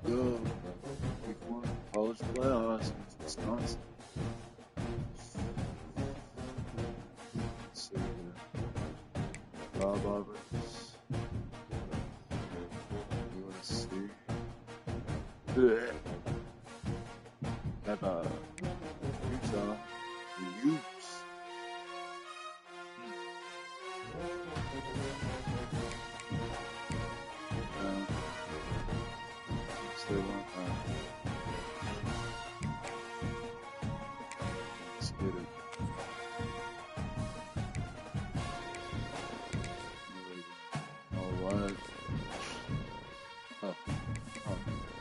go. Week 1 college playoffs against Wisconsin. Let's see here. Bob Roberts. USC. Have Utah. The Utes. Still on let's get it. All white.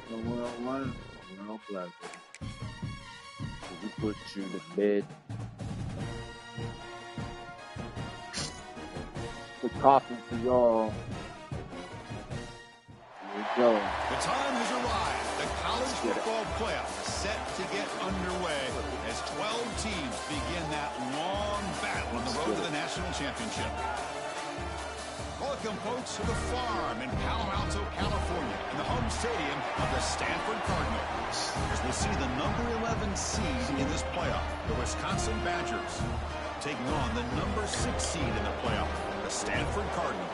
No one all white. We're all black. So we put you to bed. The coffin for y'all. Here we go. The time has arrived. The college football playoff is set to get underway as 12 teams begin that long battle on the road to the national championship. Welcome, folks, to the farm in Palo Alto, California, in the home stadium of the Stanford Cardinals, as we'll see the number 11 seed in this playoff, the Wisconsin Badgers, taking on the number 6 seed in the playoff, the Stanford Cardinals.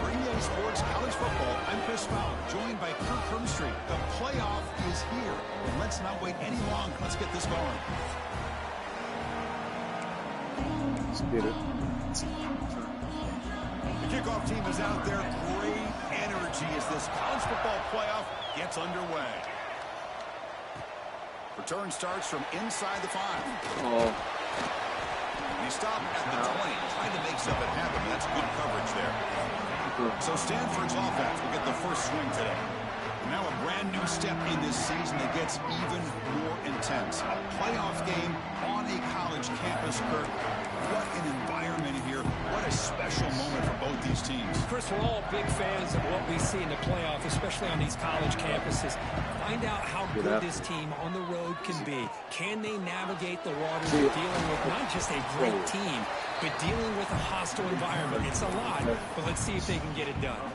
For EA Sports College Football, I'm Chris Fowler, joined by Kirk Hermstreet. The playoff is here, and let's not wait any longer. Let's get this going. Let's get it. The kickoff team is out there. Great energy as this college football playoff gets underway. Return starts from inside the 5. Oh. He stopped at the 20, trying to make something happen. That's good coverage there. So Stanford's offense will get the first swing today. Now a brand new step in this season that gets even more intense. A playoff game on a college campus, Kirk. What an environment here. What a special moment for both these teams. Chris, we're all big fans of what we see in the playoff, especially on these college campuses. Find out how good this team on the road can be. Can they navigate the waters of dealing with not just a great team, but dealing with a hostile environment? It's a lot, but let's see if they can get it done.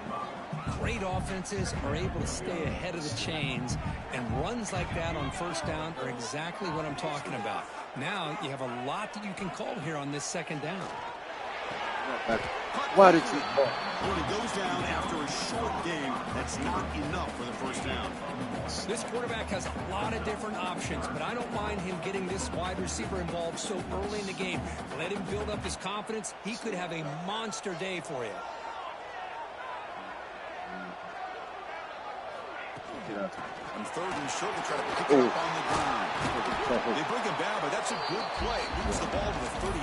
Great offenses are able to stay ahead of the chains, and runs like that on first down are exactly what I'm talking about. Now you have a lot that you can call here on this second down. Why did you call? When it goes down after a short game, that's not enough for the first down. This quarterback has a lot of different options, but I don't mind him getting this wide receiver involved so early in the game. Let him build up his confidence. He could have a monster day for you. On third and short, they try to pick it up on the ground. They bring him down, but that's a good play. Moves the ball to the 39.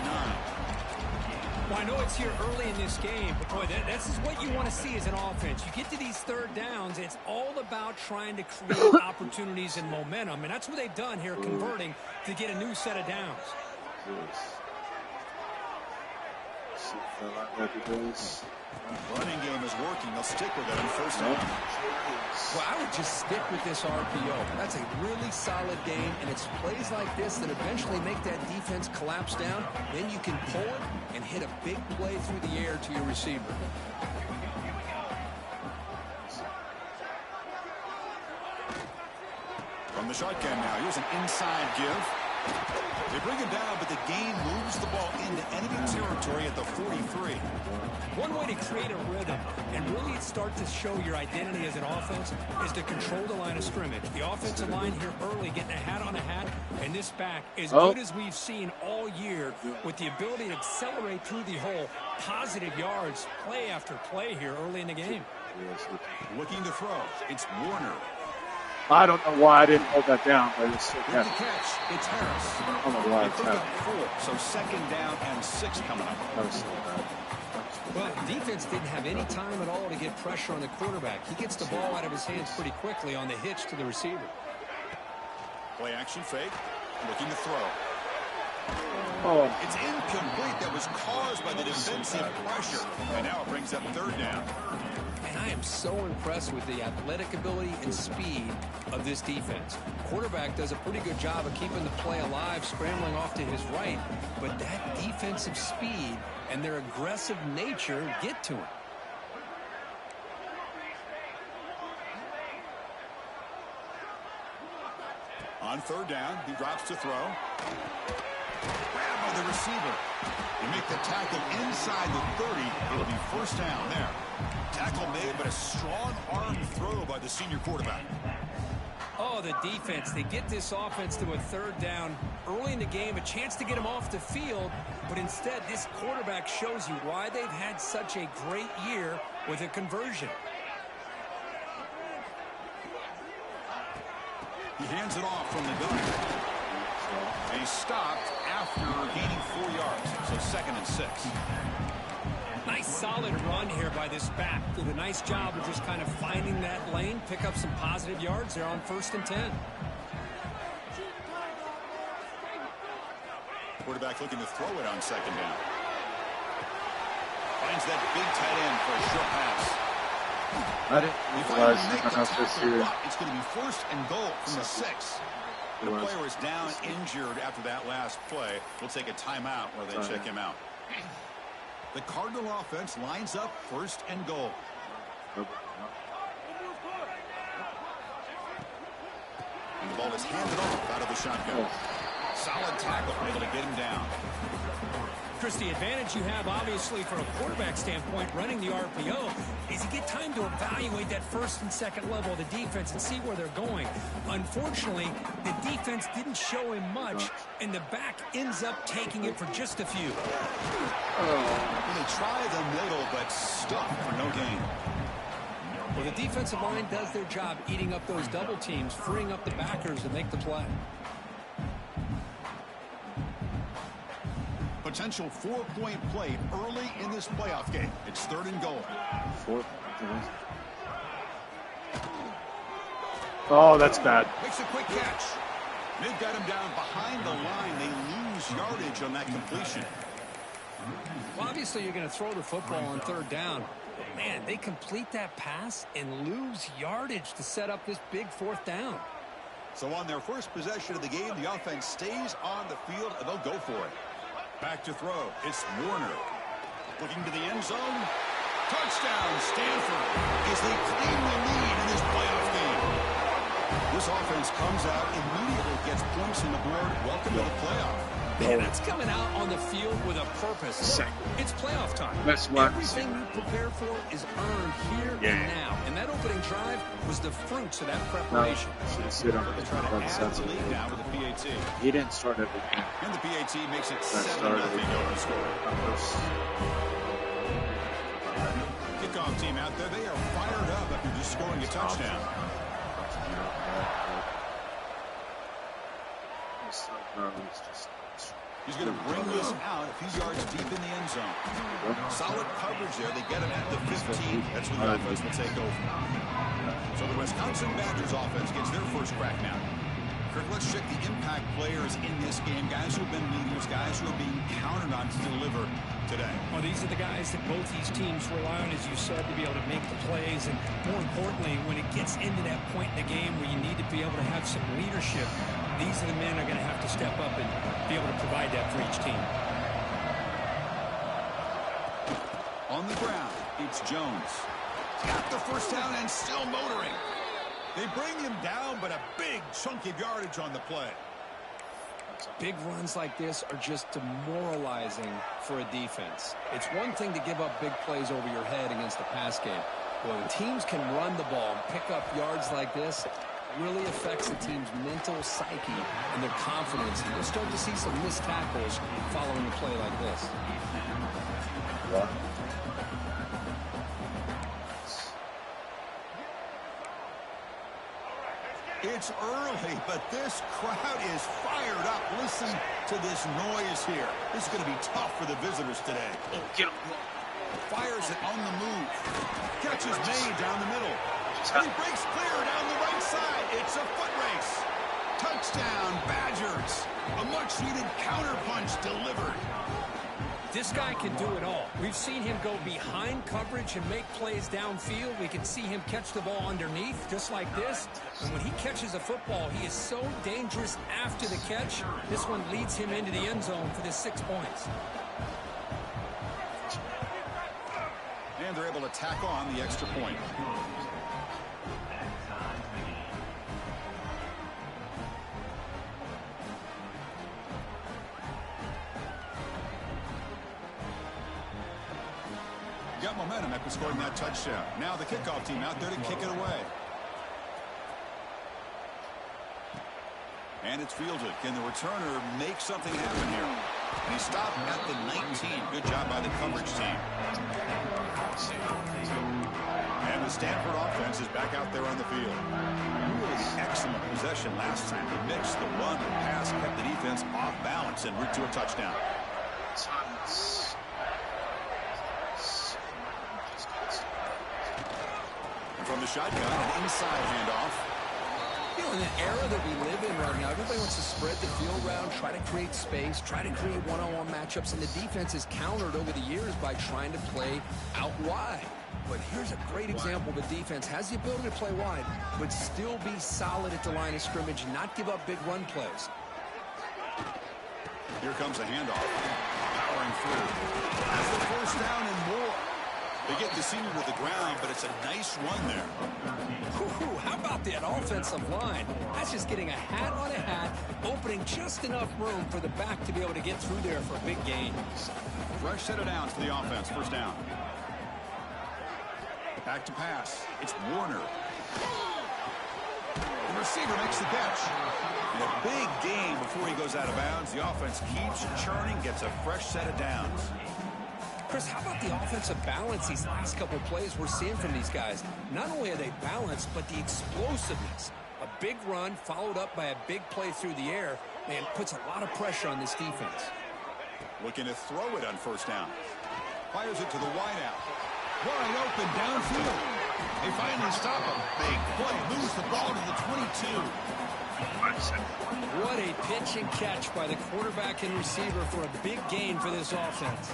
Well, I know it's here early in this game, but boy, this is what you want to see as an offense. You get to these third downs, it's all about trying to create opportunities and momentum, and that's what they've done here, converting to get a new set of downs. Running game is working. They'll stick with it on first down. Well, I would just stick with this RPO. That's a really solid game, and it's plays like this that eventually make that defense collapse down. Then you can pull it and hit a big play through the air to your receiver. From the shotgun now, here's an inside give. They bring him down, but the gain moves the ball into enemy territory at the 43. One way to create a rhythm and really start to show your identity as an offense is to control the line of scrimmage. The offensive line here early getting a hat on a hat, and this back as good as we've seen all year with the ability to accelerate through the hole. Positive yards, play after play here early in the game. Looking to throw. It's Warner. I don't know why I didn't hold that down, but it's so With the catch, it's Harris. I don't know why it's happening. So second down and 6 coming up. That was so bad. Well, defense didn't have any time at all to get pressure on the quarterback. He gets the ball out of his hands pretty quickly on the hitch to the receiver. Play action fake. Looking to throw. Oh. It's incomplete. That was caused by the defensive pressure. And now it brings up third down. And I am so impressed with the athletic ability and speed of this defense. Quarterback does a pretty good job of keeping the play alive, scrambling off to his right, but that defensive speed and their aggressive nature get to him. On third down, he drops to throw. Grabbed by the receiver. They make the tackle inside the 30. It'll be first down there. Tackle made, but a strong arm throw by the senior quarterback. Oh, the defense. They get this offense to a third down early in the game, a chance to get them off the field, but instead this quarterback shows you why they've had such a great year with a conversion. He hands it off from the gun. And he's stopped after gaining 4 yards, so 2nd and 6. Nice solid run here by this back. Did a nice job of just kind of finding that lane, pick up some positive yards there on 1st and 10. Quarterback looking to throw it on 2nd down. Finds that big tight end for a short pass. I didn't realize this year. It's going to be 1st and goal from the 6. The player is down injured after that last play. We'll take a timeout while they check him out. The Cardinal offense lines up 1st and goal. And the ball is handed off out of the shotgun. Solid tackle, able to get him down. Chris, the advantage you have, obviously, from a quarterback standpoint, running the RPO, is you get time to evaluate that 1st and 2nd level of the defense and see where they're going. Unfortunately, the defense didn't show him much, and the back ends up taking it for just a few. They try the middle, but stuck for no gain. Well, the defensive line does their job eating up those double teams, freeing up the backers to make the play. Potential 4-point play early in this playoff game. It's 3rd and goal. 4th. Oh, that's bad. Makes a quick catch. They've got him down behind the line. They lose yardage on that completion. Well, obviously, you're going to throw the football on 3rd down. But, man, they complete that pass and lose yardage to set up this big 4th down. So on their first possession of the game, the offense stays on the field, and they'll go for it. Back to throw. It's Warner. Looking to the end zone. Touchdown, Stanford, as they claim the lead in this playoff game. This offense comes out, immediately gets points on the board. Welcome to the playoff. Man, that's coming out on the field with a purpose. It's playoff time. Everything you prepare for is earned here and now. And that opening drive was the fruits of that preparation. They try to add the lead now with the PAT. He didn't start everything. And the PAT makes it 7-0 to score. Kickoff team out there, they are fired up after just scoring a touchdown. He's going to bring this out a few yards deep in the end zone. Solid coverage there. They get him at the 15. That's when the offense will take over. So the Wisconsin Badgers offense gets their first crack now. Kirk, let's check the impact players in this game. Guys who have been leaders, guys who are being counted on to deliver today. Well, these are the guys that both these teams rely on, as you said, to be able to make the plays. And more importantly, when it gets into that point in the game where you need to be able to have some leadership, these are the men that are going to have to step up and be able to provide that for each team. On the ground, it's Jones. Got the first down and still motoring. They bring him down, but a big chunk of yardage on the play. Big runs like this are just demoralizing for a defense. It's one thing to give up big plays over your head against the pass game. But when teams can run the ball and pick up yards like this, it really affects the team's mental psyche and their confidence. And you'll start to see some missed tackles following a play like this. Yeah. It's early, but this crowd is fired up. Listen to this noise here. This is going to be tough for the visitors today. Fires it on the move. Catch is made down the middle. And he breaks clear down the right side. It's a foot race. Touchdown, Badgers. A much-needed counterpunch delivered. This guy can do it all. We've seen him go behind coverage and make plays downfield. We can see him catch the ball underneath, just like this. And when he catches a football, he is so dangerous after the catch. This one leads him into the end zone for the 6 points. And they're able to tack on the extra point. Got momentum after scoring that touchdown. Now the kickoff team out there to kick it away. And it's fielded. Can the returner make something happen here? And he stopped at the 19. Good job by the coverage team. And the Stanford offense is back out there on the field. Really excellent possession last time. The mix, the run, the pass kept the defense off balance and route to a touchdown. And from the shotgun, an inside handoff. You know, in the era that we live in right now, everybody wants to spread the field around, try to create space, try to create one-on-one matchups, and the defense is countered over the years by trying to play out wide. But here's a great example. The defense has the ability to play wide, but still be solid at the line of scrimmage and not give up big run plays. Here comes a handoff. Powering through. That's the first down and more. They get the senior to the ground, but it's a nice run there. How about that offensive line? That's just getting a hat on a hat, opening just enough room for the back to be able to get through there for big gains. Fresh set of downs for the offense. First down. Back to pass. It's Warner. The receiver makes the catch. And a big gain before he goes out of bounds. The offense keeps churning, gets a fresh set of downs. Chris, how about the offensive balance these last couple of plays we're seeing from these guys? Not only are they balanced, but the explosiveness. A big run followed up by a big play through the air, man, puts a lot of pressure on this defense. Looking to throw it on first down. Fires it to the wideout. Wide open downfield. They finally stop him. Big play. Moves the ball to the 22. What a pitch and catch by the quarterback and receiver for a big gain for this offense.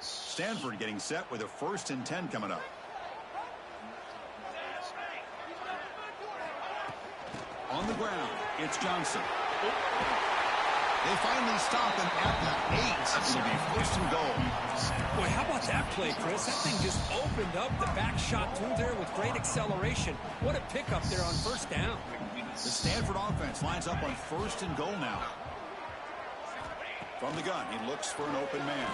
Stanford getting set with a 1st and 10 coming up. On the ground, it's Johnson. They finally stop him at the 8. It'll be 1st and goal. Boy, how about that play, Chris? That thing just opened up. The back shot through there with great acceleration. What a pickup there on first down. The Stanford offense lines up on 1st and goal now. From the gun, he looks for an open man.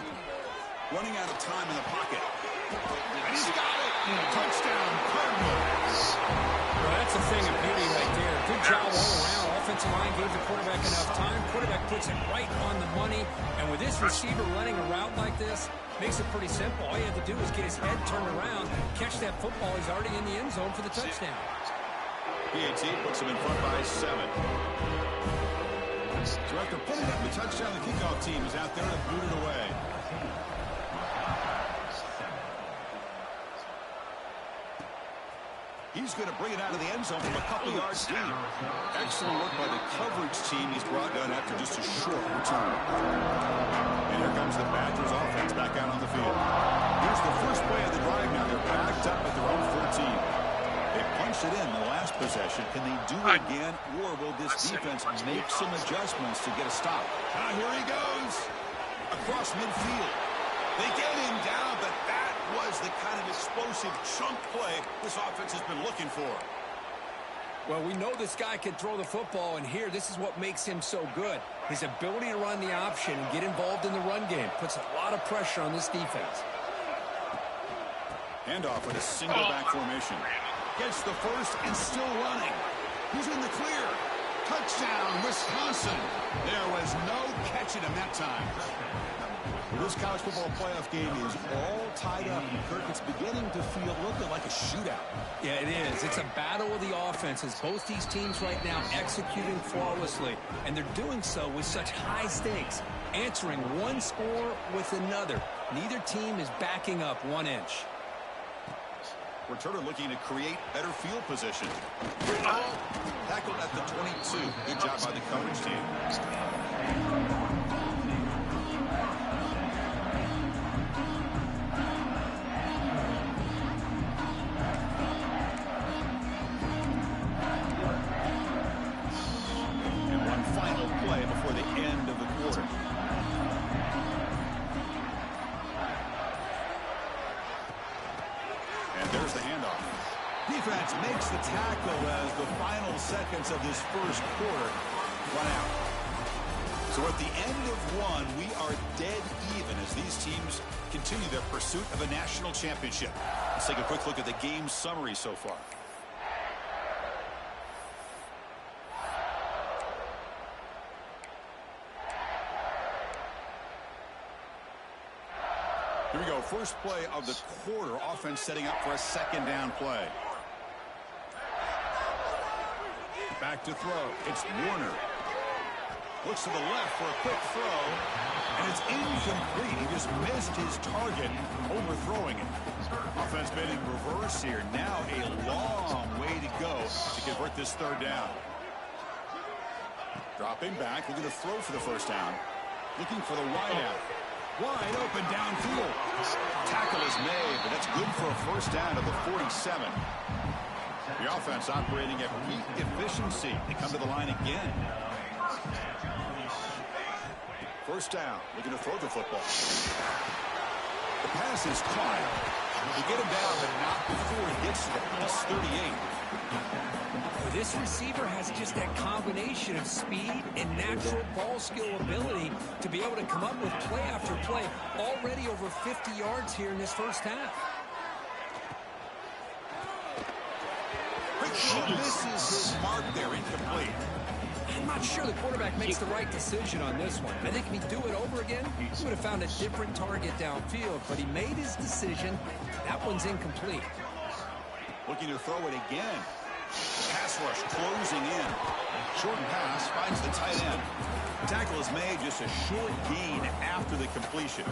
Running out of time in the pocket. And he's got it. Touchdown, Cardinals. Well, that's a thing of beauty right there. Good job all around. Offensive line gave the quarterback enough time. Quarterback puts it right on the money. And with this receiver running a route like this, makes it pretty simple. All you have to do is get his head turned around, catch that football. He's already in the end zone for the touchdown. PAT puts him in front by 7. So after putting up the touchdown, the kickoff team is out there to boot it away. He's going to bring it out of the end zone from a couple yards deep. Excellent work by the coverage team. He's brought down after just a short return. And here comes the Badgers offense back out on the field. Here's the first play of the drive now. They're backed up at their own 14. They punched it in the last possession. Can they do it again, or will this defense make some adjustments to get a stop? Now here he goes. Across midfield. They get him down, but that was the kind of explosive chunk play this offense has been looking for. Well, we know this guy can throw the football, and here, this is what makes him so good. His ability to run the option and get involved in the run game puts a lot of pressure on this defense. Handoff with a single back formation. Gets the first and still running. He's in the clear. Touchdown, Wisconsin. There was no catching him that time. This college football playoff game is all tied up. Kirk, it's beginning to feel a little bit like a shootout. Yeah, it is. It's a battle of the offenses. Both these teams right now executing flawlessly, and they're doing so with such high stakes, answering one score with another. Neither team is backing up 1 inch. Returner looking to create better field position. Tackled at the 22. Good job by the coverage team. defense makes the tackle as the final seconds of this first quarter run out. So at the end of one, we are dead even as these teams continue their pursuit of a national championship. Let's take a quick look at the game summary so far. Here we go. First play of the quarter. Offense setting up for a second down play. Back to throw. It's Warner. Looks to the left for a quick throw. And it's incomplete. He just missed his target, overthrowing it. Offense been in reverse here. Now a long way to go to convert this third down. Dropping back. Looking to throw for the first down. Looking for the wideout. Wide open downfield. Tackle is made, but that's good for a first down to the 47. The offense operating at peak efficiency. They come to the line again. First down. Looking to throw the football. The pass is caught. They get him down, but not before he gets to the plus 38. This receiver has just that combination of speed and natural ball skill ability to be able to come up with play after play. Already over 50 yards here in this first half. Misses his mark there, incomplete. I'm not sure the quarterback makes the right decision on this one. I think if he'd do it over again, he would have found a different target downfield, but he made his decision. That one's incomplete. Looking to throw it again. Pass rush closing in. Short pass finds the tight end. Tackle is made, just a short gain after the completion.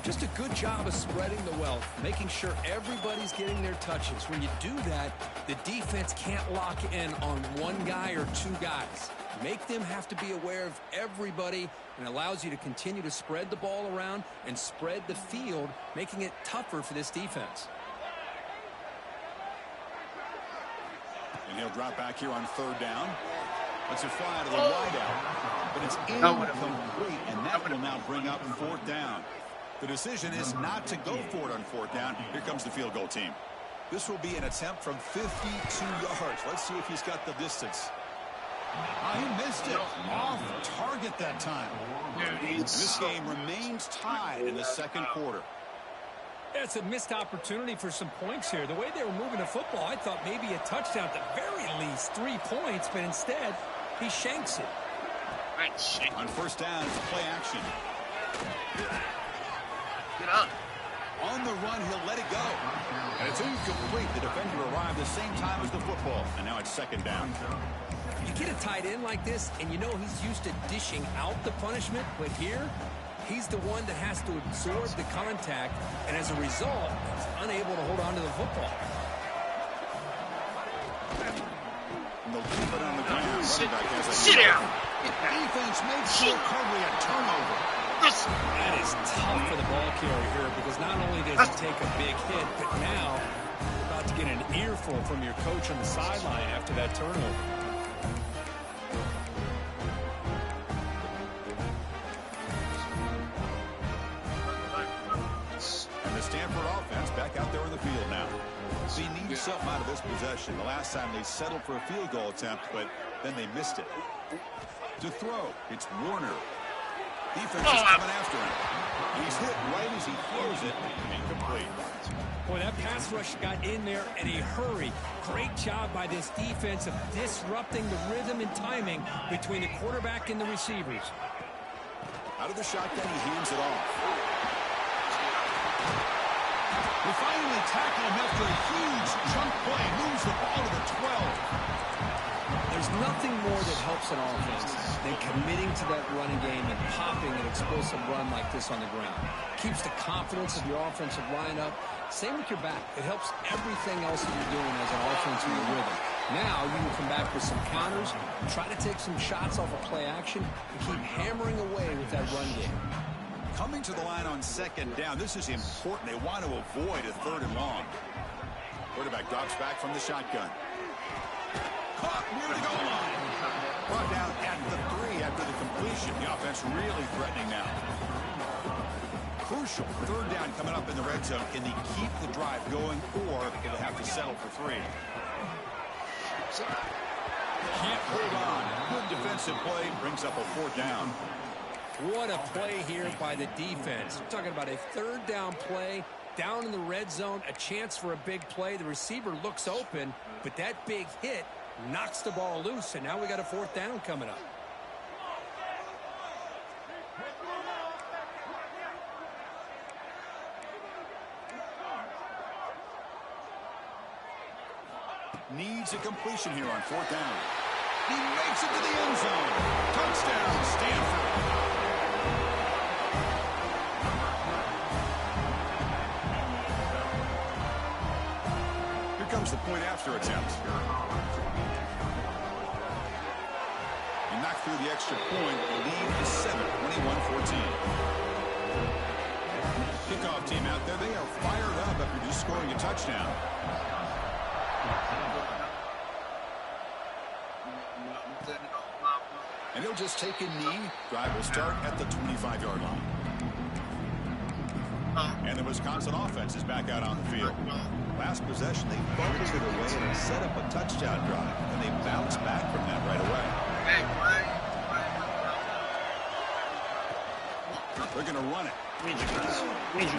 Just a good job of spreading the wealth, making sure everybody's getting their touches. When you do that, the defense can't lock in on one guy or two guys. Make them have to be aware of everybody, and allows you to continue to spread the ball around and spread the field, making it tougher for this defense. And he'll drop back here on third down. Lets it fly to the wideout. But it's incomplete, and that will now bring up fourth down. The decision is not to go for it on fourth down. Here comes the field goal team. This will be an attempt from 52 yards. Let's see if he's got the distance. He missed it. Off target that time. This game remains tied in the second quarter. It's a missed opportunity for some points here. The way they were moving the football, I thought maybe a touchdown, at the very least 3 points, but instead he shanks it. On first down, it's play action. Get up. On the run, he'll let it go. And it's incomplete. The defender arrived the same time as the football. And now it's second down. You get a tight end like this, and you know he's used to dishing out the punishment, but here, he's the one that has to absorb the contact, and as a result, he's unable to hold on to the football. And they'll keep it on the ground. Sit down. Defense makes the recovery a turnover. That is tough for the ball carrier here, because not only does he take a big hit, but now you're about to get an earful from your coach on the sideline after that turnover. And the Stanford offense back out there in the field now. They need something out of this possession. The last time they settled for a field goal attempt, but then they missed it. To throw, it's Warner. Defense is coming after him. He's hit right as he throws it. Incomplete. Boy, that pass rush got in there in a hurry. Great job by this defense of disrupting the rhythm and timing between the quarterback and the receivers. Out of the shotgun, he hands it off. We finally tackle him after a huge chunk play. Moves the ball to the 12. There's nothing more that helps an offense than committing to that running game and popping an explosive run like this on the ground. Keeps the confidence of your offensive lineup. Same with your back. It helps everything else that you're doing as an offense in your rhythm. Now you can come back with some counters, try to take some shots off of play action, and keep hammering away with that run game. Coming to the line on second down. This is important. They want to avoid a third and long. Quarterback drops back from the shotgun. Caught near the goal line. Brought down at the 3 after the completion. The offense really threatening now. crucial. Third down coming up in the red zone. Can they keep the drive going, or they'll have to settle for 3? Can't hold on. Good defensive play brings up a 4th down. What a play here by the defense. We're talking about a 3rd down play down in the red zone, a chance for a big play. The receiver looks open, but that big hit knocks the ball loose, and now we got a 4th down coming up. Needs a completion here on 4th down. He makes it to the end zone. Touchdown, Stanford. Here comes the point after attempt. He knocked through the extra point. The lead is 7, 21-14. Kickoff team out there. They are fired up after just scoring a touchdown. And he'll just take a knee. Drive will start at the 25-yard line. And the Wisconsin offense is back out on the field. Last possession, they fumbled it away and set up a touchdown drive. And they bounce back from that right away. They're going to run it. You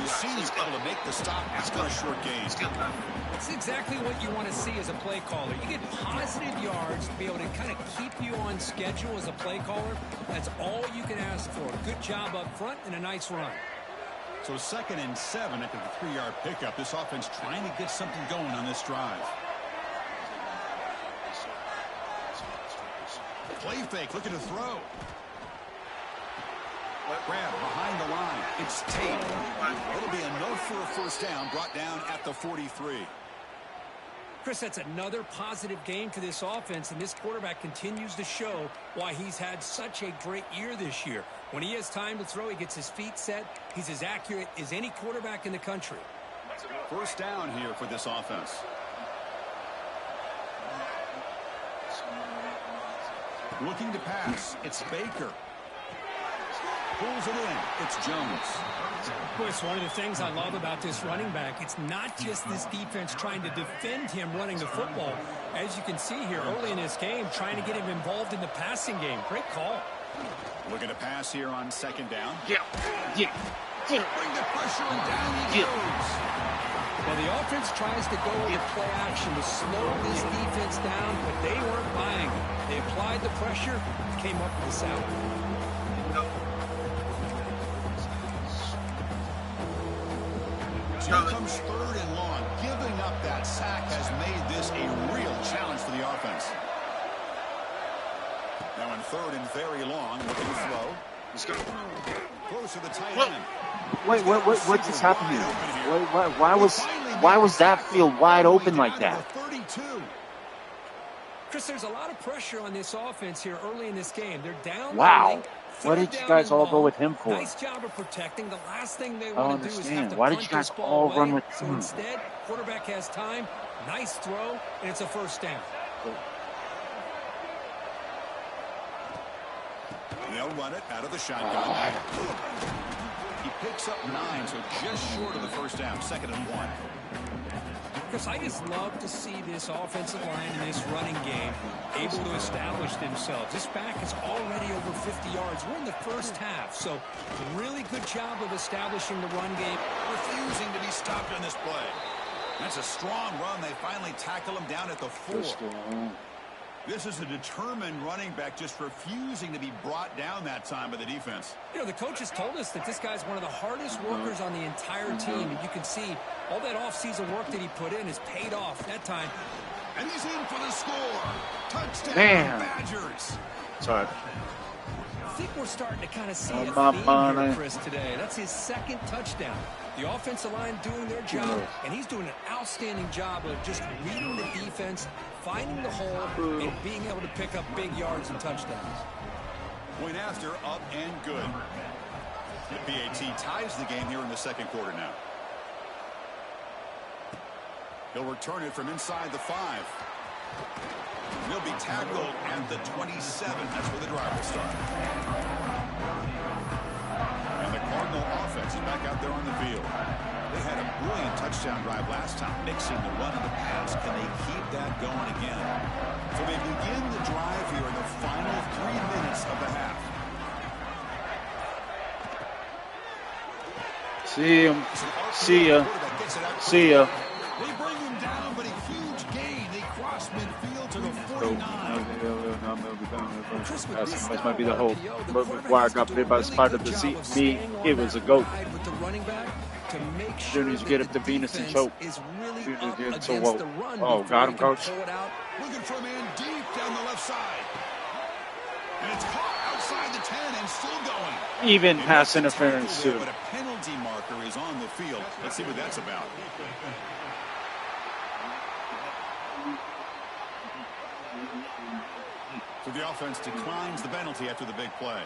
see he's able to make the stop after a short gain. That's exactly what you want to see as a play caller. You get positive yards to be able to kind of keep you on schedule as a play caller. That's all you can ask for. Good job up front and a nice run. So 2nd and 7 after the 3-yard pickup. This offense trying to get something going on this drive. Play fake, looking to throw. Grab behind the line. It's Tate. It'll be enough for a 1st down, brought down at the 43. Chris, that's another positive game for this offense, and this quarterback continues to show why he's had such a great year this year. When he has time to throw, he gets his feet set. He's as accurate as any quarterback in the country. 1st down here for this offense. Looking to pass. It's Baker. Pulls it in. It's Jones. Boy, it's one of the things I love about this running back. It's not just this defense trying to defend him running the football. As you can see here early in this game, trying to get him involved in the passing game. Great call. Looking to pass here on 2nd down. Yeah. Bring the pressure and down he goes. Well, the offense tries to go with play action to slow this defense down, but they weren't buying it. They applied the pressure, came up with the sack. Here comes 3rd and long. Giving up that sack has made this a real challenge for the offense. Now in 3rd and very long, looking to throw. Let's go. Close to the tight end. Wait, what just happened here? Why was that field wide open like that? 32. Chris, there's a lot of pressure on this offense here early in this game. They're down. Wow. What did you guys all go with him for? Nice job of protecting. The last thing they want to do is have to Why did punt you guys this ball all away. run with So him? instead, quarterback has time. Nice throw, and it's a 1st down. They'll run it out of the shotgun. He picks up 9, so just short of the 1st down. 2nd and 1. Chris, I just love to see this offensive line and this running game able to establish themselves. This back is already over 50 yards. We're in the 1st half, so really good job of establishing the run game. Refusing to be stopped on this play. That's a strong run. They finally tackle him down at the 4. This is a determined running back just refusing to be brought down that time by the defense. You know, the coaches told us that this guy's one of the hardest workers on the entire team, and you can see all that offseason work that he put in has paid off that time. And he's in for the score. Touchdown, Badgers. Sorry. I think we're starting to kind of see a theme here, Chris, today. That's his 2nd touchdown. The offensive line doing their job, and he's doing an outstanding job of just reading the defense, finding the hole, and being able to pick up big yards and touchdowns. Point after, up and good. The PAT ties the game here in the 2nd quarter now. He'll return it from inside the 5. He'll be tackled at the 27. That's where the drive will start. And the Cardinal offense offense is back out there on the field. They had a brilliant touchdown drive last time, mixing the run and the pass. Can they keep that going again? So they begin the drive here in the final 3 minutes of the half. See him. See ya. See ya. They bring him down, but a huge gain. They cross midfield to the 49. That might be the hope. But before I got bit by the spider to see me, it was a goat. Soon as you get up to Venus and choke. Oh, got him, coach. Looking for a man deep down the left side. And it's caught outside the 10 and still going. Even pass interference, too. But a penalty marker is on the field. Let's see what that's about. So the offense declines the penalty after the big play.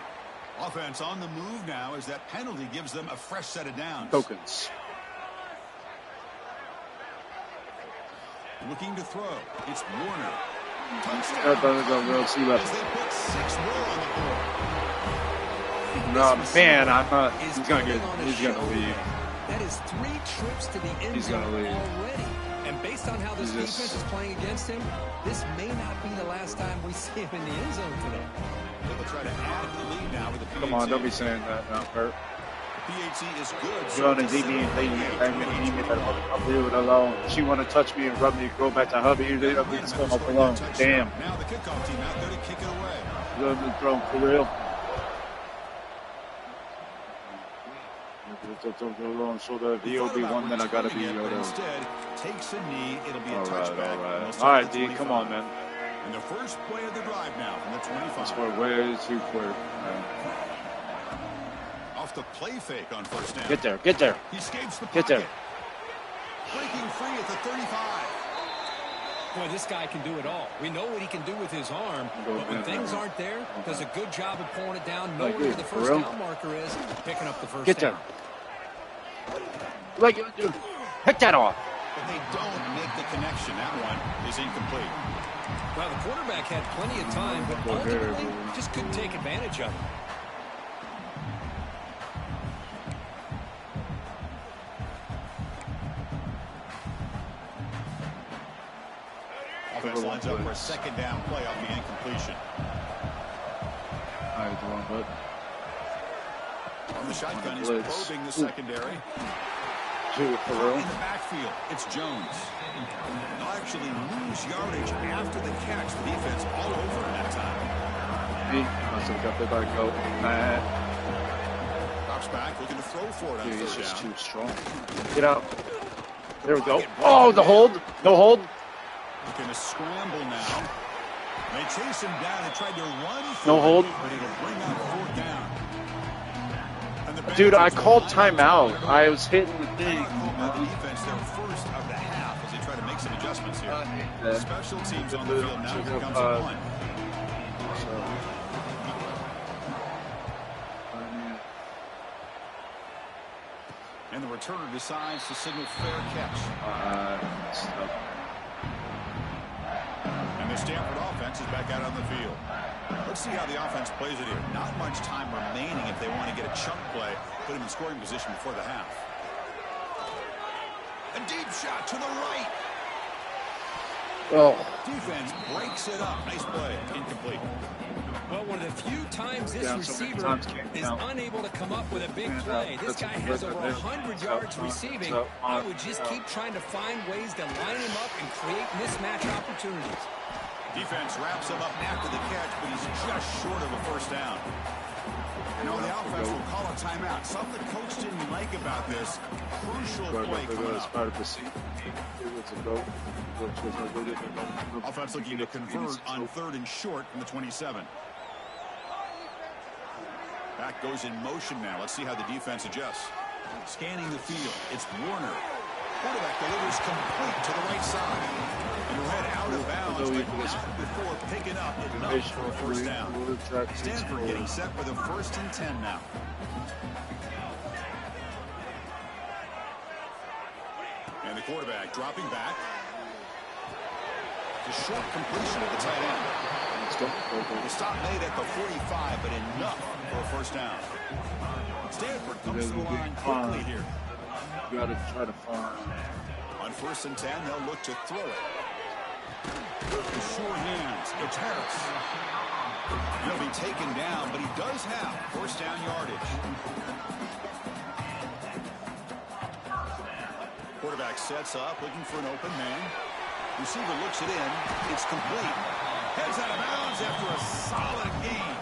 Offense on the move now as that penalty gives them a fresh set of downs. Tokens. Looking to throw. It's Warner. Touchdown. As they put 6 more on the board. No, man, I'm not. He's gonna leave. That is 3 trips to the end zone already. And based on how this defense is playing against him, this may not be the last time we see him in the end zone today. They'll try to add to the lead now with the PAT. Come on, don't be saying that now, Kurt. PAT is good. You're on a DB and leave it alone. She want to touch me and rub me, go back to hubby. Let's go up alone. Damn. Now the kickoff team out there to kick it away. Good throw for real. So the VOB one that I gotta be. Instead, takes a knee. It'll be a touchback. All right, D, come on, man. And the first play of the drive now from the 25. Score way too quick. Off the play fake on first down. Get there, get there. He escapes the pocket. Get there. Breaking free at the 35. Boy, this guy can do it all. We know what he can do with his arm, but when things aren't there, does a good job of pulling it down, knowing where the first down marker is, picking up the first down. Get there. Like, pick that off. But they don't make the connection. That one is incomplete. Well, the quarterback had plenty of time, but ultimately just couldn't take advantage of it. Offense lines up for a second down play off the incompletion. On the shotgun, he's probing the secondary. For real. In the backfield, it's Jones. They'll actually lose yardage after the catch. The defense all over him that time. He must have got the back out. Drops back, looking to throw for it on He's third just down. too strong. Get out. There we go. Oh, the hold. No hold. Looking to scramble now. They chase him down and tried to run for no hold. But it'll bring out fourth down. Dude, I called timeout. I was hitting the thing. The defense, their first of the half, as they try to make some adjustments here. Special teams on the field now. Here comes a punt. And the returner decides to signal fair catch. And the Stanford offense is back out on the field. Let's see how the offense plays it here. Not much time remaining if they want to get a chunk play, put him in scoring position before the half. A deep shot to the right. Oh. Defense breaks it up. Nice play. Incomplete. Well, one of the few times this receiver is unable to come up with a big play. This guy has over 100 yards receiving. I would just keep trying to find ways to line him up and create mismatch opportunities. Defense wraps him up after the catch, but he's just short of a first down. You know, the offense will call a timeout. Something the coach didn't like about this. Crucial play coming up. Offense looking to convert on third and short from the 27. Back goes in motion now. Let's see how the defense adjusts. Scanning the field. It's Warner. Quarterback delivers complete to the right side. And we'll head out of bounds, but not before picking up enough for a first down. Stanford getting set for the 1st and 10 now. And the quarterback dropping back. It's a short completion at the tight end. The stop made at the 45, but enough for a first down. Stanford comes to the line quickly here. You got to try to find. On 1st and 10, they'll look to throw it. Sure hands. It's Harris. He'll be taken down, but he does have first down yardage. Quarterback sets up, looking for an open man. Receiver looks it in. It's complete. Heads out of bounds after a solid gain.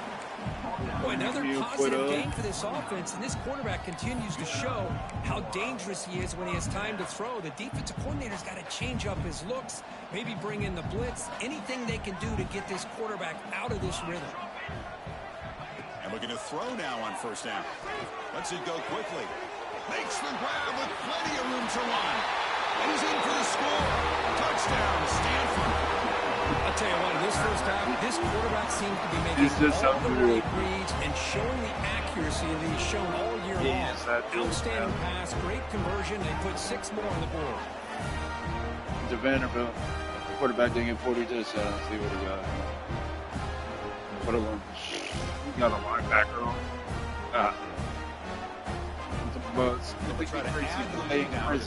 Boy, another positive game for this offense, and this quarterback continues to show how dangerous he is when he has time to throw. The defensive coordinator's got to change up his looks, maybe bring in the blitz, anything they can do to get this quarterback out of this rhythm. And looking to throw now on first down. Lets it go quickly. Makes the grab with plenty of room to run. And he's in for the score. Touchdown, Stanford. I'll tell you what, in this first half, this quarterback seems to be making all the right reads and showing the accuracy that he's shown all year long. Outstanding pass, great conversion. They put 6 more on the board. To Vanderbilt, quarterback didn't get 40 touchdowns. See what he got. What a one. He got a linebacker on. But they try to add the lead down. The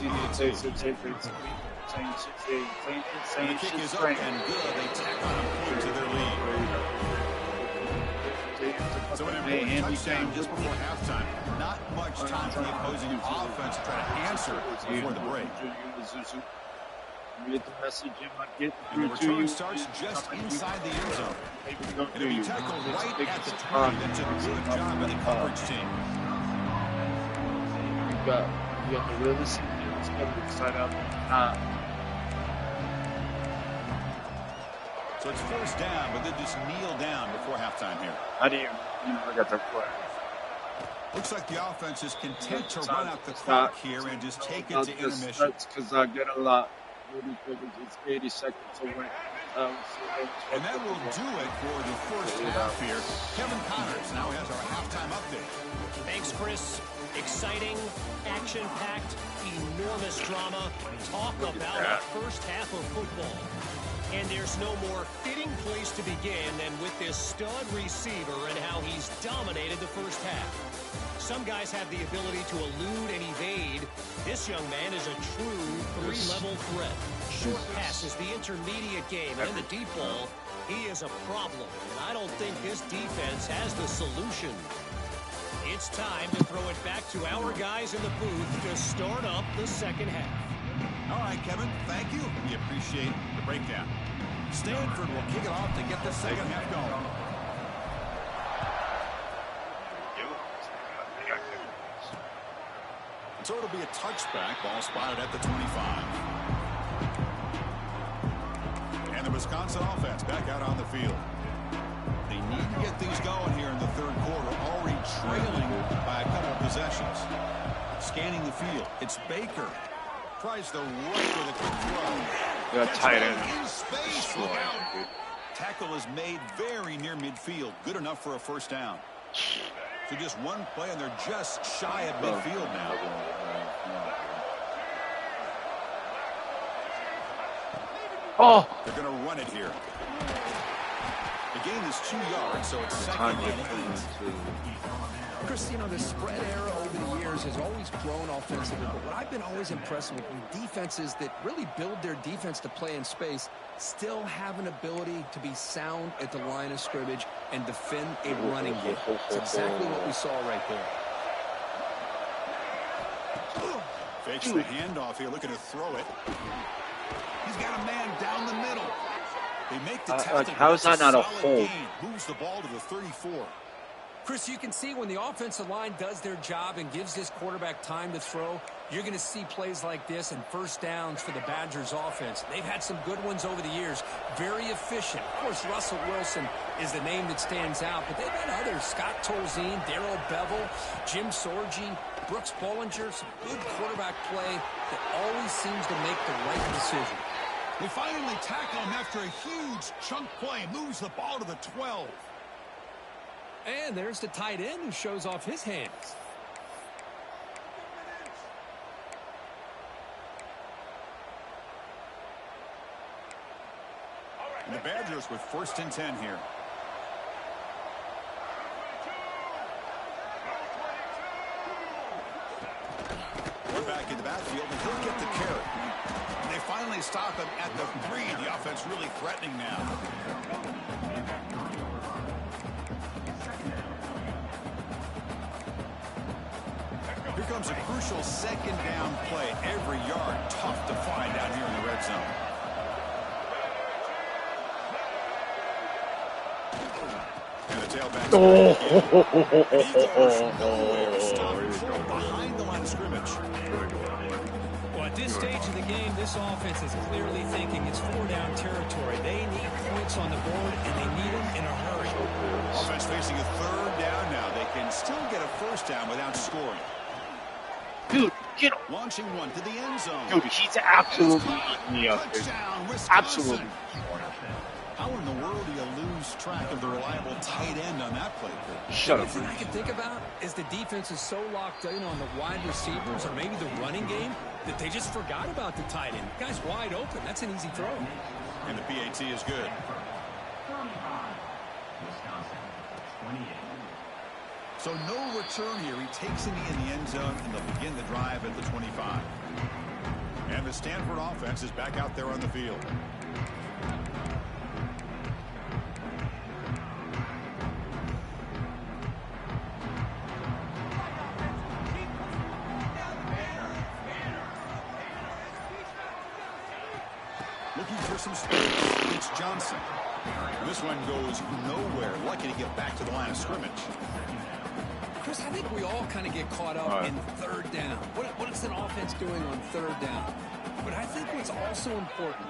kick is up and good. They tack on a point to their lead. So an important touchdown just before halftime. Not much time for the opposing offense to try to answer before the break. Get the message in my get and the return starts just inside the end zone. And it'll be tackled right at the 20. That's a good job by the coverage team. You got the realist. It's got to side out. So it's first down, but they just kneel down before halftime here. How do you I got that play. Looks like the offense is content to run out the clock here and just take it to intermission. That's because I get a lot. It's 80 seconds away. And that will do it for the first half here. Kevin Connors now has our halftime update. Thanks, Chris. Exciting, action-packed, enormous drama. Talk about a first half of football. And there's no more fitting place to begin than with this stud receiver and how he's dominated the first half. Some guys have the ability to elude and evade. This young man is a true 3-level threat. Short passes, the intermediate game, and in the deep ball, he is a problem. And I don't think this defense has the solution. It's time to throw it back to our guys in the booth to start up the second half. All right, Kevin, thank you. We appreciate the breakdown. Stanford will kick it off to get the second half going. So it'll be a touchback. Ball spotted at the 25. And the Wisconsin offense back out on the field. They need to get things going here in the third quarter, already trailing by a couple of possessions. Scanning the field. It's Baker. Tries the right with a quick throw. Tight end. In space. Look out. Tackle is made very near midfield. Good enough for a first down. So just one play, and they're just shy of midfield now. Oh! They're going to run it here. The gain is 2 yards, so it's second and 8. Chris, the spread era over the years has always grown offensively, but what I've been always impressed with defenses that really build their defense to play in space still have an ability to be sound at the line of scrimmage and defend a running game. It's exactly what we saw right there. Fakes the handoff here, looking to throw it. He's got a man down the middle. They make the tackle. How is that not a hold? Moves the ball to the 34. Chris, you can see when the offensive line does their job and gives this quarterback time to throw, you're going to see plays like this and first downs for the Badgers offense. They've had some good ones over the years. Very efficient. Of course, Russell Wilson is the name that stands out, but they've had others. Scott Tolzien, Darrell Bevel, Jim Sorgi, Brooks Bollinger. Some good quarterback play that always seems to make the right decision. They finally tackle him after a huge chunk play. Moves the ball to the 12. And there's the tight end who shows off his hands. And the Badgers with 1st and 10 here. We're back in the backfield, and he'll get the carry. And they finally stop him at the 3. The offense really threatening now. Here comes a crucial 2nd down play. Every yard tough to find down here in the red zone. And the tailback. He goes nowhere. Stop behind the line of scrimmage. Well, at this stage of the game, this offense is clearly thinking it's 4-down territory. They need points on the board, and they need them in a hurry. Offense facing a 3rd down now. They can still get a 1st down without scoring. Dude, get him. Launching one to the end zone. Dude, he's absolutely absolutely. How in the world do you lose track of the reliable tight end on that play? Shut up. The thing I can think about is the defense is so locked in on the wide receivers or maybe the running game that they just forgot about the tight end. The guy's wide open. That's an easy throw. And the PAT is good. So no return here. He takes it in the end zone, and they'll begin the drive at the 25. And the Stanford offense is back out there on the field. Looking for some space. It's Johnson. This one goes nowhere. Lucky to get back to the line of scrimmage. Chris, I think we all kind of get caught up in 3rd down. What is an offense doing on 3rd down? But I think what's also important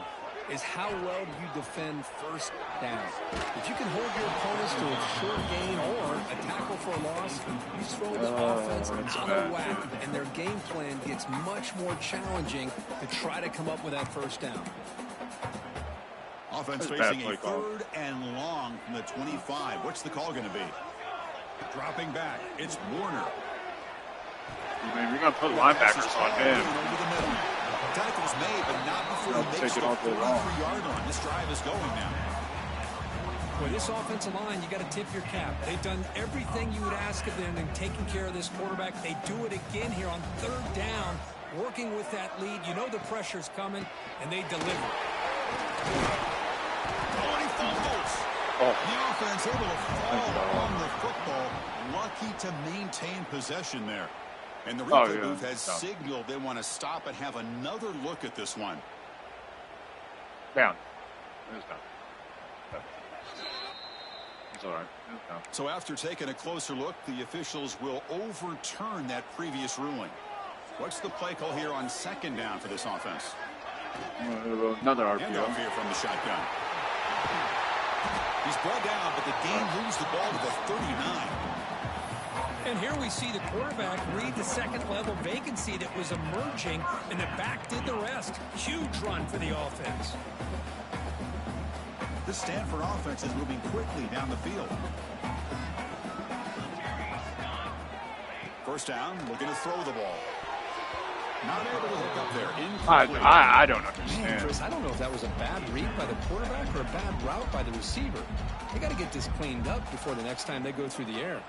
is how well do you defend 1st down. If you can hold your opponents to a short gain or a tackle for a loss, you throw the offense out of whack, and their game plan gets much more challenging to try to come up with that 1st down. Offense facing a 3rd and long from the 25. What's the call going to be? Dropping back. It's Warner. I mean, you're going to put linebackers on him. Over the middle. Tackle's made, but not before he makes the 43-yard line. This drive is going now. Boy, this offensive line, you got to tip your cap. They've done everything you would ask of them in taking care of this quarterback. They do it again here on 3rd down, working with that lead. You know the pressure's coming, and they deliver. The offense able to fall on the football. Lucky to maintain possession there. And the replay booth has signaled they want to stop and have another look at this one. Down. It's down. It's all right. It's down. So after taking a closer look, the officials will overturn that previous ruling. What's the play call here on 2nd down for this offense? Another RPO. Handoff here from the shotgun. He's brought down, but the game moves the ball to the 39. And here we see the quarterback read the 2nd level vacancy that was emerging, and the back did the rest. Huge run for the offense. The Stanford offense is moving quickly down the field. 1st down, looking to throw the ball. Not able to hook up there. I don't understand. Man, Chris, I don't know if that was a bad read by the quarterback or a bad route by the receiver. They got to get this cleaned up before the next time they go through the air.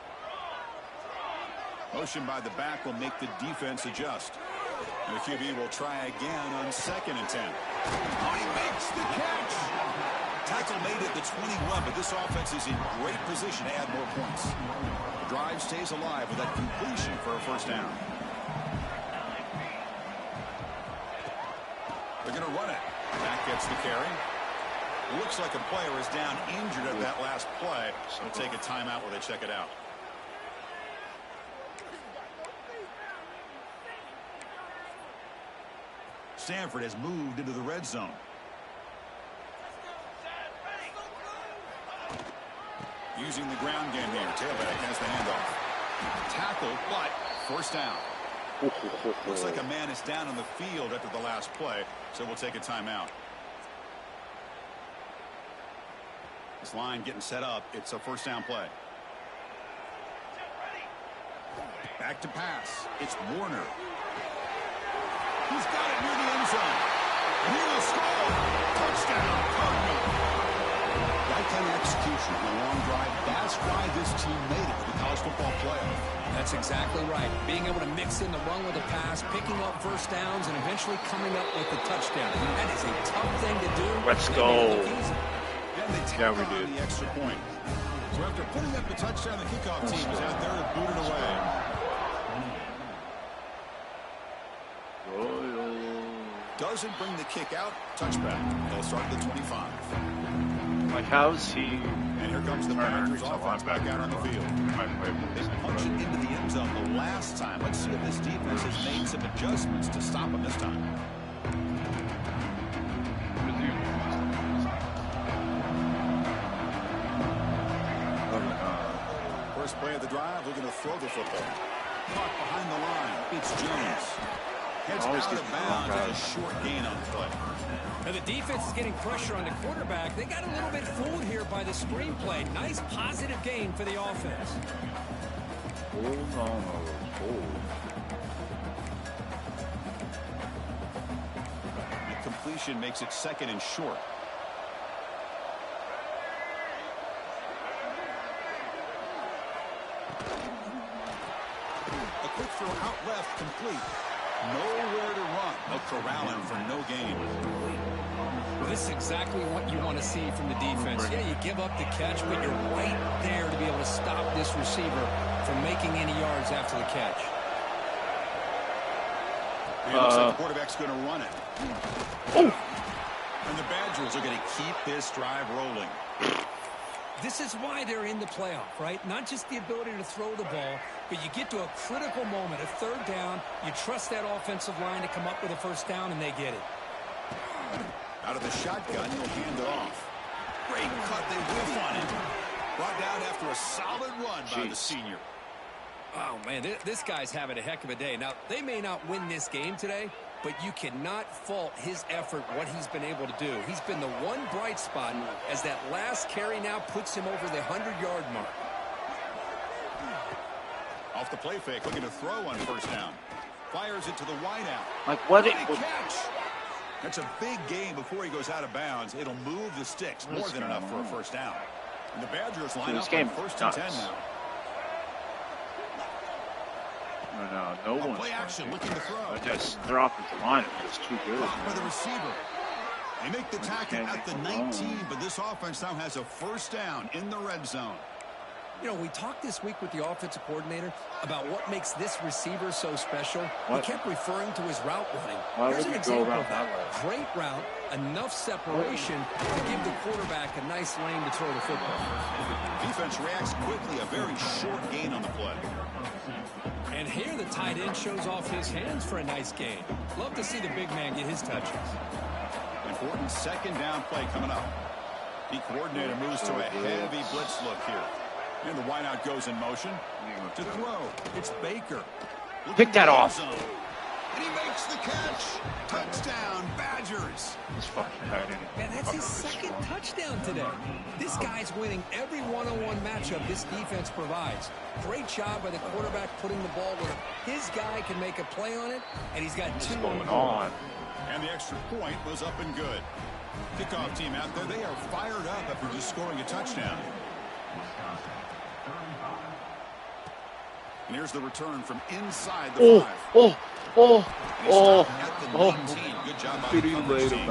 Motion by the back will make the defense adjust. And the QB will try again on 2nd and 10. Oh, he makes the catch. Tackle made at the 21, but this offense is in great position to add more points. The drive stays alive with that completion for a 1st down. They're going to run it. Back gets the carry. Looks like a player is down injured at that last play. They'll take a timeout while they check it out. Stanford has moved into the red zone. Using the ground game here. Tailback has the handoff. Tackle, but 1st down. Looks like a man is down on the field after the last play, so we'll take a timeout. This line getting set up. It's a 1st down play. Back to pass. It's Warner. He's got it near the end zone. He will score. Touchdown, Cardinals. discipline and execution on a long drive. That's why this team made it to the college football playoff. That's exactly right. Being able to mix in the run with the pass, picking up first downs, and eventually coming up with the touchdown. That is a tough thing to do. Let's go. Yeah, we did. The extra point. So after putting up the touchdown, the kickoff team is out there to boot it away. Doesn't bring the kick out. Touchback. They'll start at the 25. Like, how's he? And here comes the Badgers offense back out on the field. They punched it into the end zone the last time. Let's see if this defense has made some adjustments to stop them this time. First play of the drive, looking to throw the football. Caught behind the line. It's Jones. Heads out of bounds and a short gain on play. Now the defense is getting pressure on the quarterback. They got a little bit fooled here by the screenplay. Nice positive gain for the offense. The completion makes it second and short. A quick throw out left, complete. Nowhere to run. They'll corral him for no gain. Well, this is exactly what you want to see from the defense. Yeah, you give up the catch, but you're right there to be able to stop this receiver from making any yards after the catch. It looks like the quarterback's going to run it. Oh! And the Badgers are going to keep this drive rolling. This is why they're in the playoff, right? Not just the ability to throw the ball, but you get to a critical moment, a third down, you trust that offensive line to come up with a first down, and they get it. Out of the shotgun, he'll hand it off. Great cut, they whiff on him. Brought down after a solid run by the senior. Oh, man, this guy's having a heck of a day. Now, they may not win this game today, but you cannot fault his effort, what he's been able to do. He's been the one bright spot as that last carry now puts him over the 100-yard mark. Off the play fake, looking to throw on first down. Fires it to the wideout. Like, what? Catch. That's a big gain before he goes out of bounds. It'll move the sticks, more than enough for a first down. And the Badgers line up on first and 10 now. No one. Play action, looking to throw. Just their offensive line is just too good. Blocked by the receiver. They make the tackle at the 19, but this offense now has a first down in the red zone. You know, we talked this week with the offensive coordinator about what makes this receiver so special. What? He kept referring to his route running. Why Here's would an you go example around of that. that Great route, enough separation to give the quarterback a nice lane to throw the football. Defense reacts quickly, a very short gain on the play. And here the tight end shows off his hands for a nice gain. Love to see the big man get his touches. Important second down play coming up. The coordinator moves to a heavy blitz look here. And the wideout goes in motion. To throw, it's Baker. Pick that off. And he makes the catch. Touchdown, Badgers. Man, that's his second touchdown today. This guy's winning every one-on-one matchup this defense provides. Great job by the quarterback putting the ball where his guy can make a play on it, and he's got two going on. And the extra point was up and good. Kickoff team out there, they are fired up after just scoring a touchdown. And here's the return from inside the 5. At the 19. Good job by the coverage team.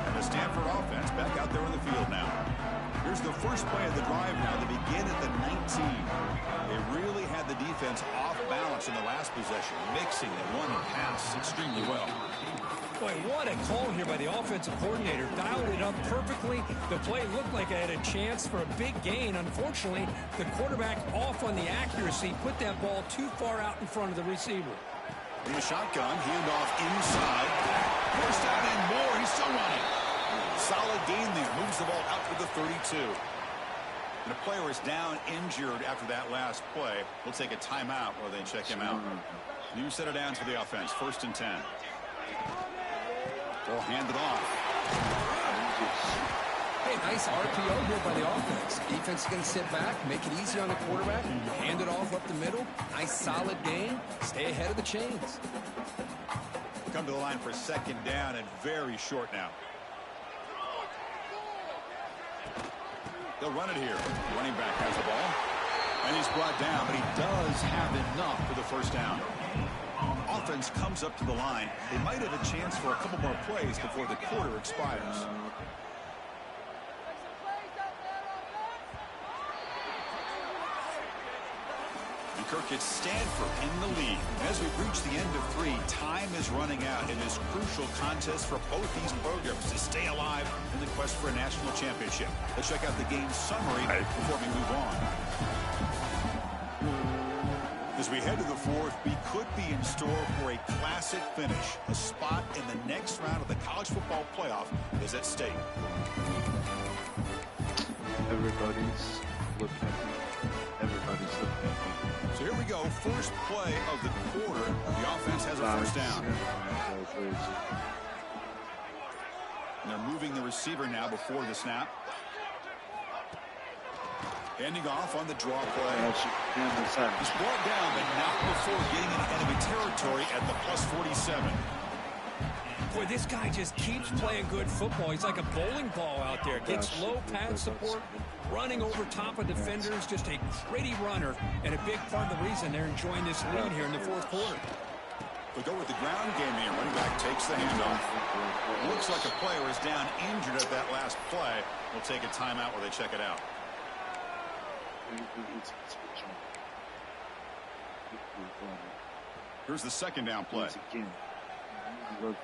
And the Stanford offense back out there in the field now. Here's the first play of the drive now. They begin at the 19. They really had the defense off balance in the last possession, mixing the run and pass extremely well. Boy, what a call here by the offensive coordinator. Dialed it up perfectly. The play looked like it had a chance for a big gain. Unfortunately, the quarterback off on the accuracy, put that ball too far out in front of the receiver. In the shotgun, handoff inside. First down and more. He's still running. Solid gain there. Moves the ball out to the 32. And the player is down injured after that last play. We'll take a timeout while they check him out. New set of downs for the offense. First and 10. They'll hand it off. Hey, nice RPO here by the offense. Defense is going to sit back, make it easy on the quarterback, hand it off up the middle. Nice solid gain. Stay ahead of the chains. Come to the line for second down and very short now. They'll run it here. The running back has the ball. And he's brought down, but he does have enough for the first down. Offense comes up to the line. They might have a chance for a couple more plays before the quarter expires. Kirk gets Stanford in the lead. As we reach the end of 3, time is running out in this crucial contest for both these programs to stay alive in the quest for a national championship. Let's check out the game summary before we move on. As we head to the 4th, we could be in store for a classic finish. A spot in the next round of the college football playoff is at stake. Everybody's looking at me. Everybody's looking at me. So here we go, first play of the quarter. The offense has a first down. And they're moving the receiver now before the snap. Handing off on the draw play. He's brought down, but not before getting into enemy territory at the +47. Boy, this guy just keeps playing good football. He's like a bowling ball out there. Gets low pad support, running over top of defenders, just a gritty runner, and a big part of the reason they're enjoying this lead here in the 4th quarter. We go with the ground game here. Running back takes the handoff. Looks like a player is down injured at that last play. We'll take a timeout while they check it out. Here's the second down play. What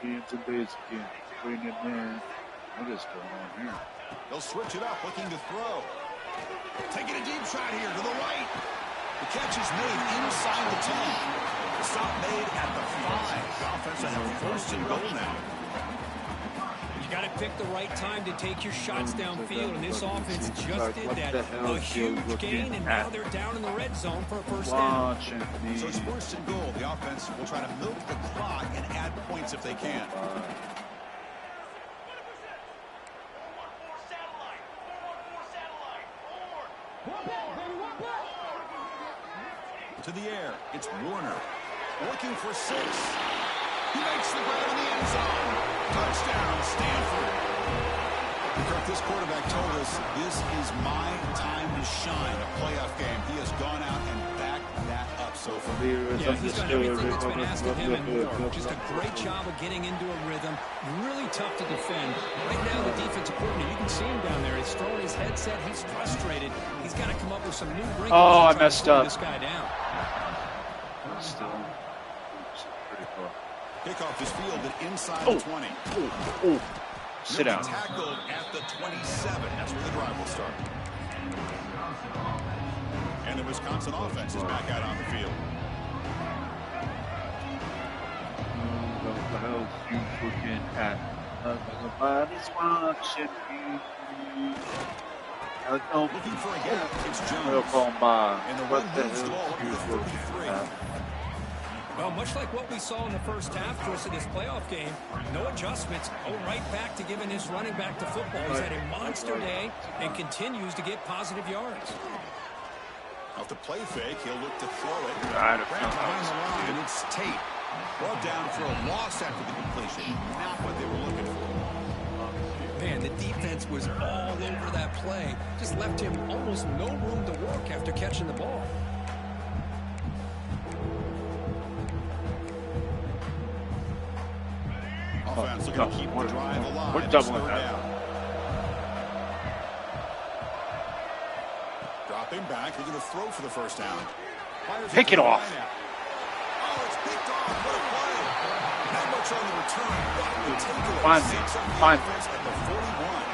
is going on here? They'll switch it up, looking to throw. Taking a deep shot here to the right. The catch is made inside the 10. The stop made at the 5. The offense will have 1st and goal now. You got to pick the right time to take your shots downfield, and this offense just did that. A huge gain, and now they're down in the red zone for a first down. So it's 1st and goal. The offense will try to milk the clock and add points if they can. To the air, it's Warner. Looking for 6. He makes the grab in the end zone. Touchdown, Stanford. Kirk, this quarterback told us this is my time to shine, a playoff game. He has gone out and backed that up so far. Yeah, he's done everything that's been asked of him and more. Just a great job of getting into a rhythm. Really tough to defend. Right now, the defensive coordinator, you can see him down there. He's throwing his headset. He's frustrated. He's got to come up with some new wrinkles. Oh, I messed up. This guy down. Still pretty far. Kickoff is fielded inside the 20. Sit down. Tackled at the 27. That's where the drive will start. And the Wisconsin offense is back out on the field. What the hell are you looking at? Nobody's watching you. Looking for a gap. It's Jones. And the what the hell are you looking at? Well, much like what we saw in the first half, Chris, of this playoff game, no adjustments, go right back to giving his running back to football. He's had a monster day and continues to get positive yards. Off the play fake, he'll look to throw it. Right behind the line, it's Tate. Brought down for a loss after the completion. Not what they were looking for. Man, the defense was all over that play. Just left him almost no room to work after catching the ball. Offense looking to keep the drive alive. We're doubling that. Dropping back, looking to throw for the first down. Pick it off. Oh, it's picked off. What a play. Not much on the return. Fine. At the 41.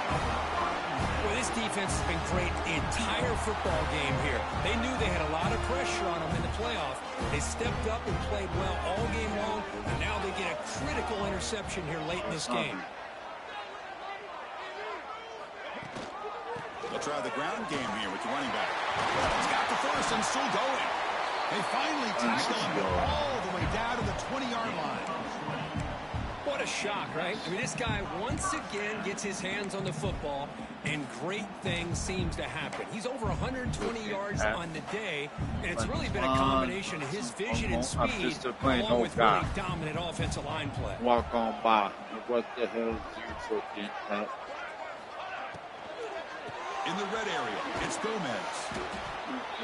Well, this defense has been great the entire football game here. They knew they had a lot of pressure on them in the playoff. They stepped up and played well all game long, and now they get a critical interception here late in this game. They'll try the ground game here with the running back. He's got the first and still going. They finally tackle him all the way down to the 20-yard line. What a shock, right? I mean, this guy once again gets his hands on the football, and great things seems to happen. He's over 120 yards on the day, and it's really been a combination of his vision and speed along with really dominant offensive line play. Walk on by. What the hell is you looking at? In the red area, it's Gomez.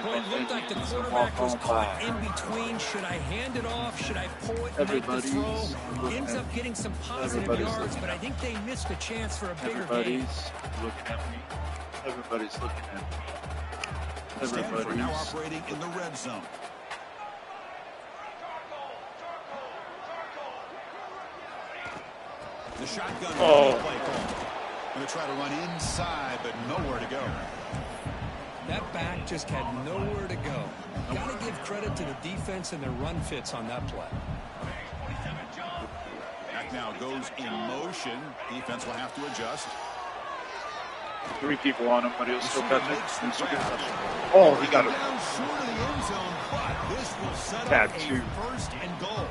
Well, it looked like the quarterback was caught in between. Should I hand it off? Should I pull it and make the throw? Ends up getting some positive yards, but I think they missed a chance for a bigger gain. Looking at me. Everybody's looking at me. Stanford now operating in the red zone. The shotgun play call. Going to try to run inside, but nowhere to go. That back just had nowhere to go. Got to give credit to the defense and their run fits on that play. Back now goes in motion. Defense will have to adjust. 3 people on him, but he'll still catch it. Oh, he got it. Down short of the end zone, but this will set up a first and goal.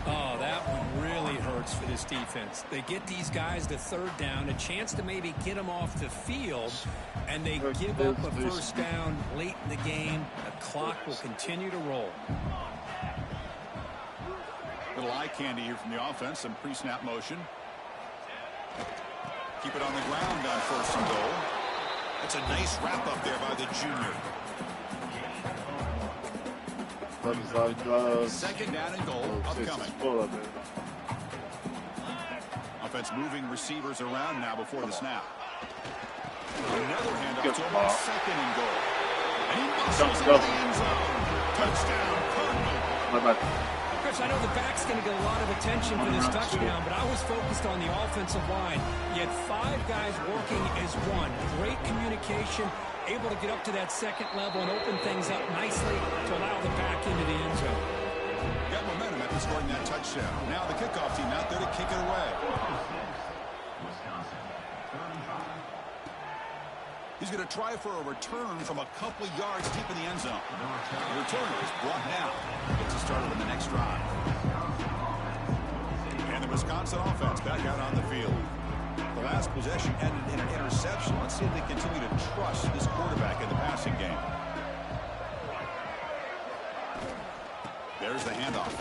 Oh, that one really hurts for this defense. They get these guys to third down, a chance to maybe get them off the field, and they give up a first down late in the game. The clock will continue to roll. Little eye candy here from the offense, some pre-snap motion. Keep it on the ground on first and goal. That's a nice wrap up there by the junior. Second down and goal upcoming. Offense moving receivers around now before the snap. Another handoff to him on second and goal. And he muscles into the end zone. Touchdown, Cardinals. Chris, I know the back's going to get a lot of attention for this touchdown, but I was focused on the offensive line. You had 5 guys working as one. Great communication, able to get up to that second level and open things up nicely to allow the back into the end zone. Got momentum after scoring that touchdown. Now the kickoff team out there to kick it away. He's going to try for a return from a couple of yards deep in the end zone. The return is brought down. Gets us started in the next drive. And the Wisconsin offense back out on the field. The last possession ended in an interception. Let's see if they continue to trust this quarterback in the passing game. There's the handoff.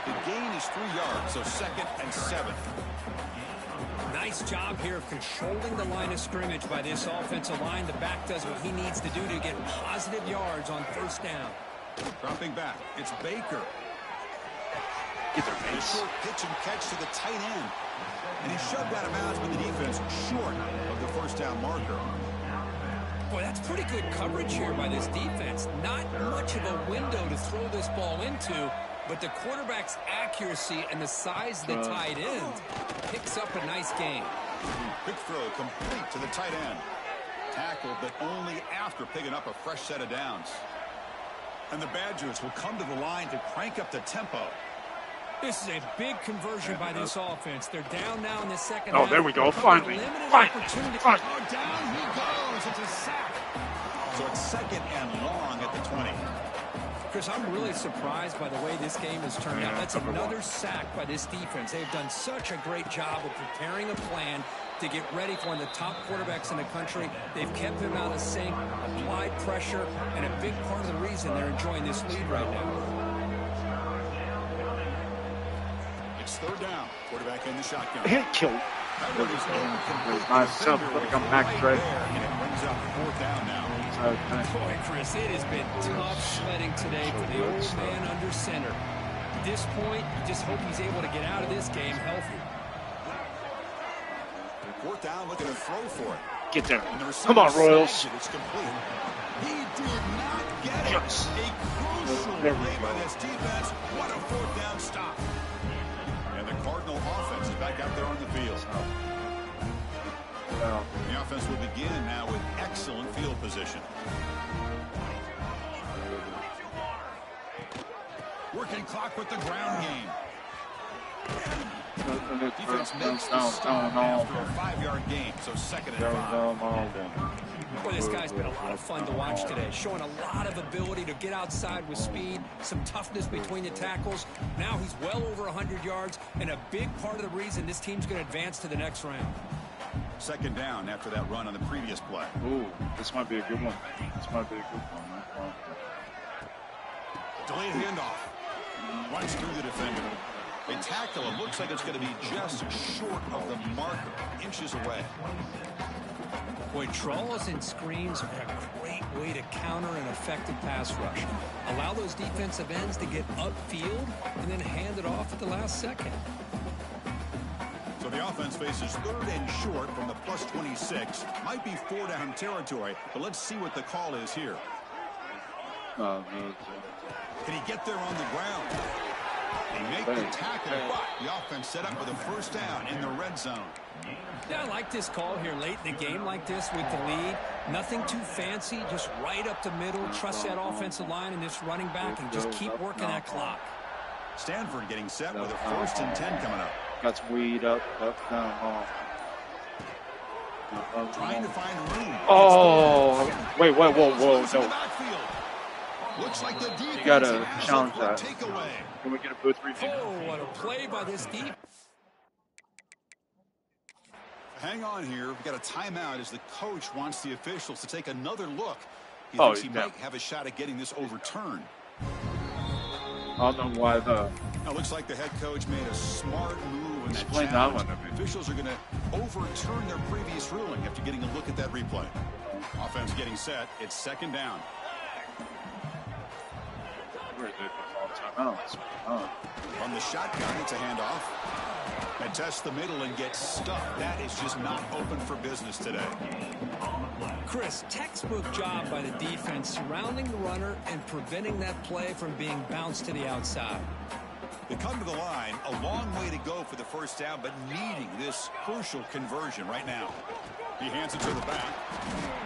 The gain is 3 yards, so 2nd and 7. Nice job here of controlling the line of scrimmage by this offensive line. The back does what he needs to do to get positive yards on first down. Dropping back, it's Baker. Get their A face. short pitch and catch to the tight end. And he shoved out of bounds with the defense short of the first down marker. Boy, that's pretty good coverage here by this defense. Not much of a window to throw this ball into, but the quarterback's accuracy and the size of the tight end picks up a nice gain. Quick throw complete to the tight end. Tackled, but only after picking up a fresh set of downs. And the Badgers will come to the line to crank up the tempo. This is a big conversion by this offense. They're down now in the second Oh, half. there we go. Finally. Opportunity. Oh, down he goes. It's a sack. So it's 2nd and long at the 20. Chris, I'm really surprised by the way this game has turned out. That's another sack by this defense. They've done such a great job of preparing a plan to get ready for one of the top quarterbacks in the country. They've kept him out of sync, applied pressure, and a big part of the reason they're enjoying this lead right now. It's 3rd down. Quarterback in the shotgun. Hit kill. Myself, but I come back straight. And it brings up 4th down now. Boy, Chris, it has been tough sledding today for the old man under center. At this point, you just hope he's able to get out of this game healthy. 4th down, looking to throw for it. Get there. Come on, Royals. It's complete. He did not get it. Yes. A crucial play by this defense. What a 4th down stop. And the Cardinal offense is back out there on the field. The offense will begin now with excellent field position. Working clock with the ground game. Defense makes the stop after a 5-yard gain, so 2nd and 5. Boy, this guy's been a lot of fun to watch today, showing a lot of ability to get outside with speed, some toughness between the tackles. Now he's well over 100 yards, and a big part of the reason this team's going to advance to the next round. 2nd down after that run on the previous play. Ooh, this might be a good one. This might be a good one. Delayed handoff. Runs through the defender. They tackle him. Looks like it's going to be just short of the marker. Inches away. Boy, draws and screens are a great way to counter an effective pass rush. Allow those defensive ends to get upfield and then hand it off at the last second. So the offense faces 3rd and short from the plus 26. Might be 4-down territory, but let's see what the call is here. No. Can he get there on the ground? They make the tackle, but the offense set up with a first down in the red zone. Yeah, I like this call here late in the game like this with the lead. Nothing too fancy, just right up the middle. Trust that offensive line and this running back and just keep working that clock. Stanford getting set with a 1st and 10 coming up. Got some weed up, down. Trying to find room. Oh, wait, whoa, no. Looks like the defense You gotta challenge that. Takeaway. Can we get a booth review? Oh, what a play by this deep. Hang on here. We've got a timeout as the coach wants the officials to take another look. He Oh, thinks he might have a shot at getting this overturned. I don't know why the... Now, looks like the head coach made a smart move in that Explain that challenge. one to me. Officials are going to overturn their previous ruling after getting a look at that replay. Offense getting set. It's 2nd down. We're good with all timeouts. From the shotgun, it's a handoff. They test the middle and get stuck. That is just not open for business today. Chris, textbook job by the defense surrounding the runner and preventing that play from being bounced to the outside. They come to the line, a long way to go for the first down, but needing this crucial conversion right now. He hands it to the back.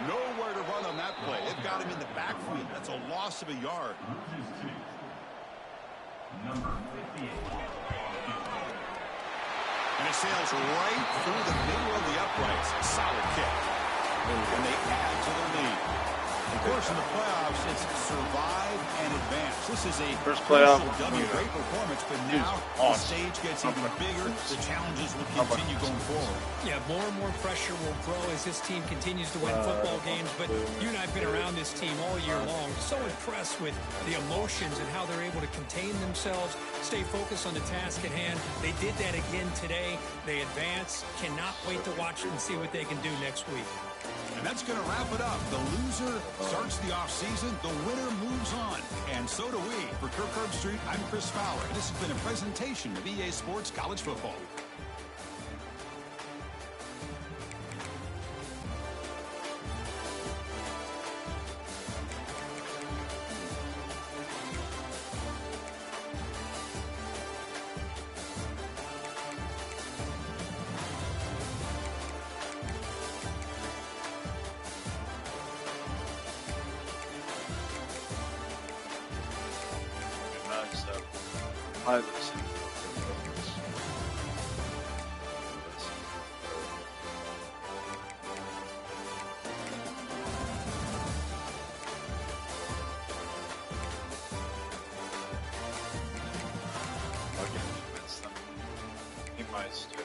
Nowhere to run on that play. They've got him in the backfield. That's a loss of a yard. And it sails right through the middle of the uprights. Solid kick. And they add to their lead. Of course, in the playoffs, it's survive and advance. This is a First playoff W. Great performance, but now the stage gets even bigger. The challenges will continue going forward. Yeah, more and more pressure will grow as this team continues to win football games. But you and I have been around this team all year long. So impressed with the emotions and how they're able to contain themselves, stay focused on the task at hand. They did that again today. They advance. Cannot wait to watch and see what they can do next week. And that's going to wrap it up. The loser starts the offseason. The winner moves on. And so do we. For Kirk Herbstreit, I'm Chris Fowler. This has been a presentation of EA Sports College Football. He might still.